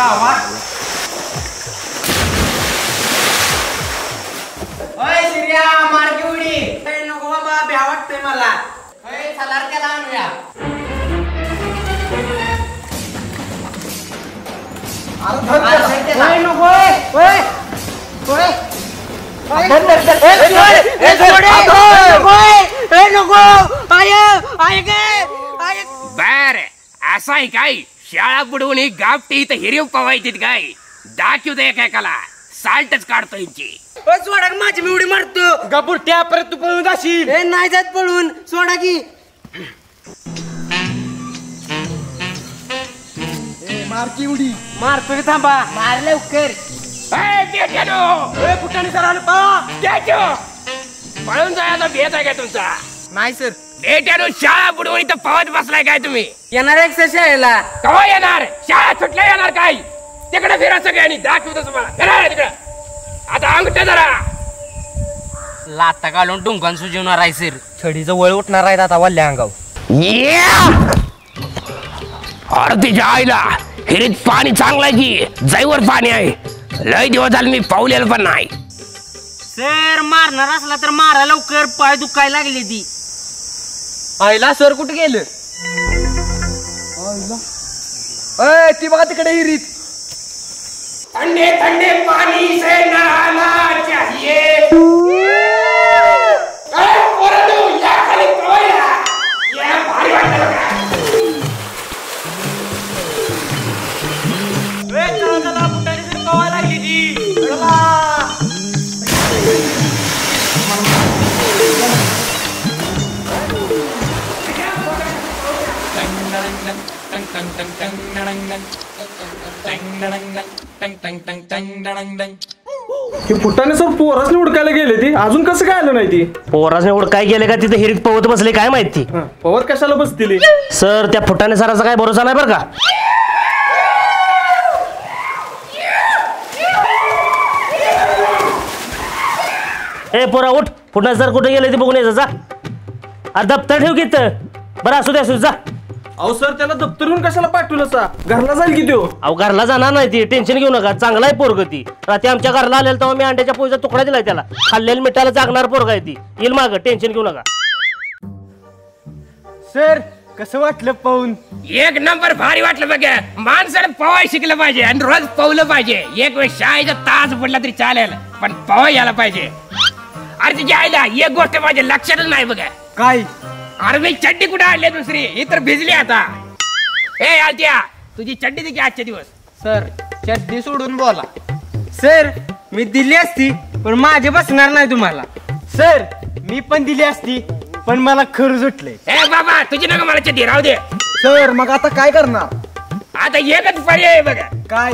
गावात शिर्या मार्गी उडी नको बाबा भ्या वाटतंय मला सलार त्याला आणूया बर असं आहे काय शाळा बुडवून ही गावठी इथं हिरीव पवायची काय दाखवू दे एकाला साल्टच काढतो यांची सोडा माझी मी उडी मारतो गपूर त्या परत तू पळून जाशील नाही जात पळून सोडा की मारकी उडी मारतो की थांबा मार लवकर पळून जायचा भेद आहे काय तुमचा नाही सर बेट्यानो शाळा बुडवून इथं पवत बसलाय काय तुम्ही येणार एक शाळेला कवा येणार शाळा सुटल्या येणार काय तिकडे फिरा सगळ्यांनी दाखवतो तुम्हाला तिकडं आता अंगठ जरा लाता घालून डुंगान सुजवणार आहे सर छडीचं वळ उठणार आहे आता वल्ल्या अंगाव तिच्या आईला हिरीत पाणी चांगलं आहे की जाईवर पाणी आहे लय दिवस झाले मी पावलेलं पण नाही सर मारणार असला तर मारा लवकर पाय दुखायला लागले ती आईला सर कुठे गेलं ती बघा तिकडे हिरीत ठंडे ठंडे पानी से नहाना चाहिए या खाली या भारी वाटतं चला बुटाने सर कवा लागली ती चला फुटाने सर पोरासने उडकायला गेले ती अजून कसं काय आलं नाही ती पोरासने उडकाय गेले का तिथे हिरीत पवत बसले काय माहिती पवत कशाला बसतील सर त्या फुटाने सराचा काय भरोसा नाही बरं का ए पोरा उठ फुटाने सर कुठे गेले ते बघून यायचं जा अरे दप्तर ठेव की बरं असू दे जा अहो सर त्याला दप्तरून कशाला पाठवलं सा घरला जाईल की तो अहो घरला जाणार नाही ती टेन्शन घेऊ नका चांगला आहे पोरग ती रात्री आमच्या घरला आलेला तेव्हा मी अंड्याच्या पोळीचा तुकडा दिलाय त्याला खाल्लेल्या मिठाला जागणार पोरग आहे ती येईल माग टेन्शन घेऊ नका सर कसं वाटलं पाहून एक नंबर भारी वाटलं बघा माणसानं पवाय शिकलं पाहिजे आणि रोज पवलं पाहिजे एक वेळ शाळेचा तास पडला तरी चालेल पण पवाय यायला पाहिजे अरे तिच्या आईला एक गोष्ट माझ्या लक्षातच नाही बघा काय अरे मी चड्डी कुठे आणली दुसरी ही तर भिजली आता ए आत्या तुझी चड्डी दे की आजचे दिवस सर चड्डी सोडून बोला सर मी दिली असती पण माझे बसणार नाही तुम्हाला सर मी पण दिली असती पण मला खरं सुटले ए बाबा तुझी नका मला चड्डी राहू दे सर मग आता काय करणार आता एकच पर्याय आहे बघा काय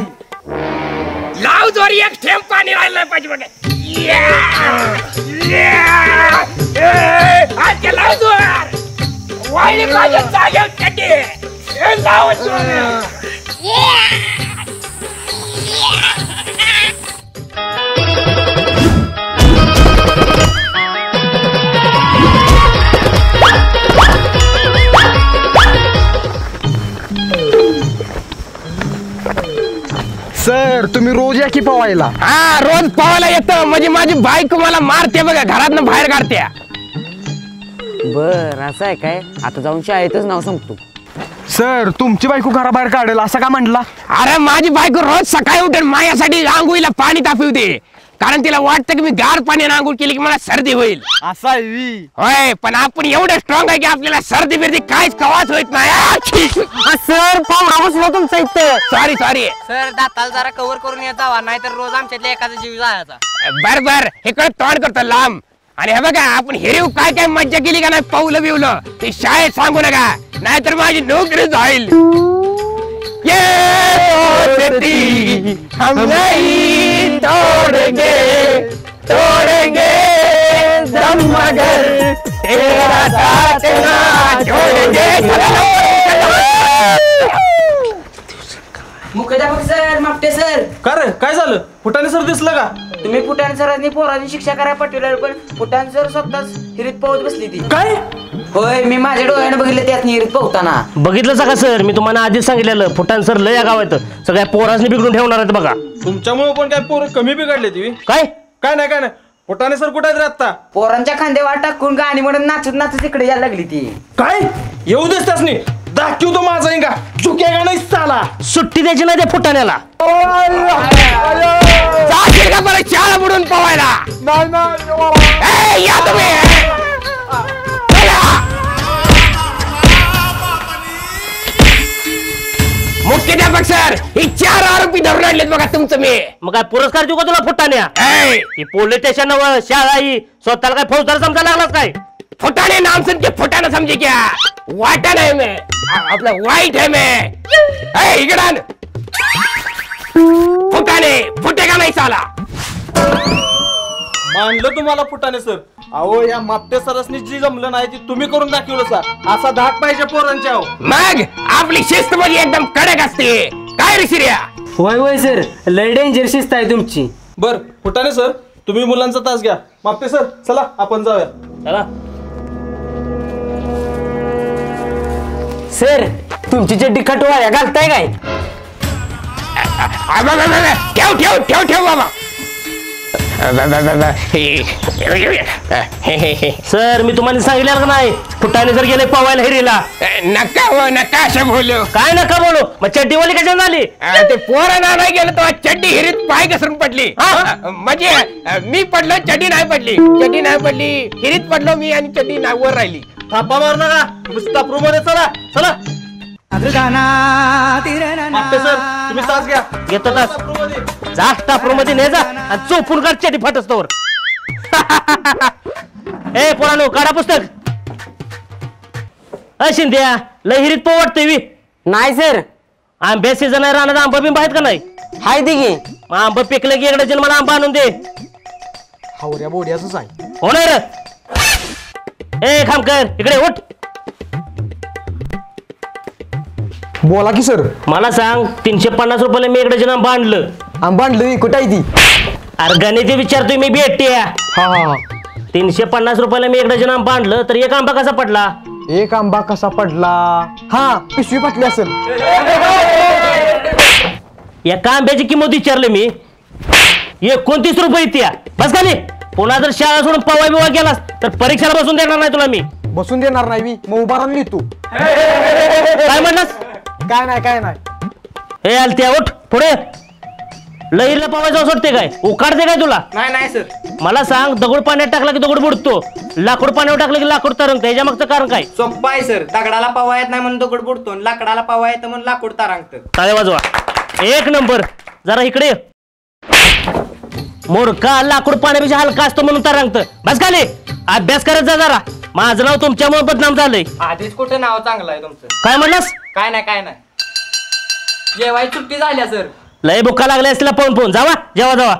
लाव जोर एक थेंब पाणी राहिलं पाहिजे बघा लाव जोर वाईली माझ्या जागेवर चड्डी लाव जोर सर तुम्ही रोज या की पवायला हा रोज पवायला येतं म्हणजे माझी बायको मला मारते बघा घरातनं बाहेर काढते बर असं आहे काय आता जाऊन शाळेतच नाव सांगतो सर तुमची बायको घराबाहेर काढेल असं का म्हटला अरे माझी बायको रोज सकाळी उठून माझ्यासाठी आंघोळीला पाणी तापवते कारण तिला वाटतं की मी गार पाण्याने आंघोळ केली की मला सर्दी होईल असा होय पण आपण एवढं स्ट्रॉंग आहे की आपल्याला सर्दी बिर्दी काहीच कवाच होत नाही सर पाहुणा बसलो तुमचा इथं सॉरी सर दाताला जरा कव्हर करून येत जावा नाहीतर रोज आमच्यातल्या एखादा जीव जायचा बर इकडे तोंड करतो लांब आणि हे बघा आपण हिरीव काय काय मज्जा केली का नाही पावलं बिवलं ते शाळेत सांगू नका नाहीतर माझी नोकरी जाईल हम नहीं तोड़ेंगे दम मगर तेरा साथ ना छोड़ेंगे मुख्याध्यापक सर मापटे सर का रे काय झालं फुटाने सर दिसलं का तुम्ही फुटाण सरांनी पोरांनी शिक्षा करायला पाठवलं पण फुटाण सर स्वतःच हिरीत पोहत बसली ती. काय होय मी माझ्या डोळ्याने बघितलं त्यात हिरीत पोहताना. बघितलं का सर, मी तुम्हाला आधीच सांगितलेलं फुटाण सर लय गाव आहेत, सगळ्या पोरासनी बिघडून ठेवणार आहेत बघा. तुमच्यामुळे पण काय पोरं कमी बिघडले ती? काय काय नाही फुटाणे सर कुठे आहेत रे आता? पोरांच्या खांद्यावर टाकून गाणी म्हणून नाचत नाचत इकडे यायला लागली ती. काय येऊ देस त्यासनी दाखव तो माझा इंगा चुक्या नाही चाला. सुट्टी द्यायची नाही त्या फुटाण्याला. जाशील का मला शाळा बुडून पवायला? ए, या तुम्ही. चला. मुख्याध्यापक सर ही 4 आरोपी धरून आणलेत बघा तुमचं मी. मग काय पुरस्कार देऊ का तुला फुटाण्या? ए, ही पोलीस स्टेशन शाळा ही स्वतःला काय फौजदार समजायला लागलास काय? फुटाने नाम सुन के फुटाना समझे क्या? वाटण आहे मैं, आपलं वाईट आहे मैं. ए, इकडं आण. फुटाने फुटेगा नाही साला. मानलं तुम्हाला फुटाणे सर. अहो या मापटे सरसनी जी जमलं नाही ती तुम्ही करून दाखवलं सर. असा धाक पाहिजे पोरांच्या. अहो मग आपली शिस्त मध्ये एकदम कडक असते. काय रे शिर्या? होय सर, लय डेंजर शिस्त आहे तुमची. बर फुटाणे सर तुम्ही मुलांचा तास घ्या. मापटे सर चला आपण जाऊया. चला. सर तुमची चड्डी खटवाया घालताय काय? ठेव ठेव ठेव ठेव बाबा. सर मी तुम्हाला सांगितलं का नाही, फुटाणे जर गेले पवायला हिरीला. नका हो नका असं बोलू. काय नका बोलू, मग चड्डीवाली कशाला झाली? ते पोरांना नाही गेलं तर चड्डी हिरीत पाय घसरून पडली. म्हणजे मी पडलो चड्डी नाही पडली. चड्डी नाही पडली हिरीत पडलो मी आणि चड्डी नाही वर राहिली. थापा मार नका नुसता मध्ये चला चला. मापटे सर तुम्ही तास घ्या. घेतो तास. जा स्टाफ रूम मध्ये ने जा आणि चोपून काढ चड्डी फाटस तोवर. ए पोरानो काढा पुस्तक. शिंद्या लय हिरीत पो वाटतंय वी. नाही सर. आंब्या सीजन आहे, रानात आंबा बिंबा आहेत का नाही? हाय ती की. मग आंबा पिकलं की इकडे मला आंबा आणून दे. हावऱ्या बोड्याच आहे. होणार. ए खामकर इकडे उठ. बोला की सर. मला सांग 350 रुपयाला मी इकडे आंबा आणलं. आंबा आणलं कुठं आहे ती? अरे गणित विचारतोय मी भेटते. हा 350 रुपयाला मी इकडे आंबा आणलं तर एक आंबा कसा पडला? एक आंबा कसा पडला? हा पिशवी फाटली असेल. एका आंब्याची किंमत विचारली मी 29 रुपये त्या. बस खाली. पुन्हा जर शाळा सोडून पवाय बिवा केलास तर परीक्षेला बसून देणार नाही तुला मी. बसून देणार नाही मी, मग उभा राहून लिहितो. काय म्हणलास? काय नाही. हे आलत्या उठ पुढे. लईला पवायचं सोडते काय? उकाडते काय तुला? नाही सर. मला सांग दगड पाण्यात टाकला की दगड बुडतो, लाकूड पाण्यावर टाकलं की लाकूड तरंगतं, ह्याच्या मागचं कारण काय? सोप्पा आहे सर. दगडाला पावा येत नाही म्हणून दगड बुडतो, लाकडाला पावा येतं म्हणून लाकूड तारांगतं. टाळ्या वाजवा. एक नंबर. जरा इकडे मोडका लाकूड पाण्यापेक्षा हलका असतो म्हणून तरंगतं. बस खाली. अभ्यास करत जा जरा. माझं नाव तुमच्यामुळे बदनाम झालंय. आधीच कुठे नाव चांगलं आहे तुमचं. काय म्हणलास? काय नाही जेवाय सुट्टी झाल्या सर. लय भुका लागल्या असतील. फोन जावा जेवा जावा.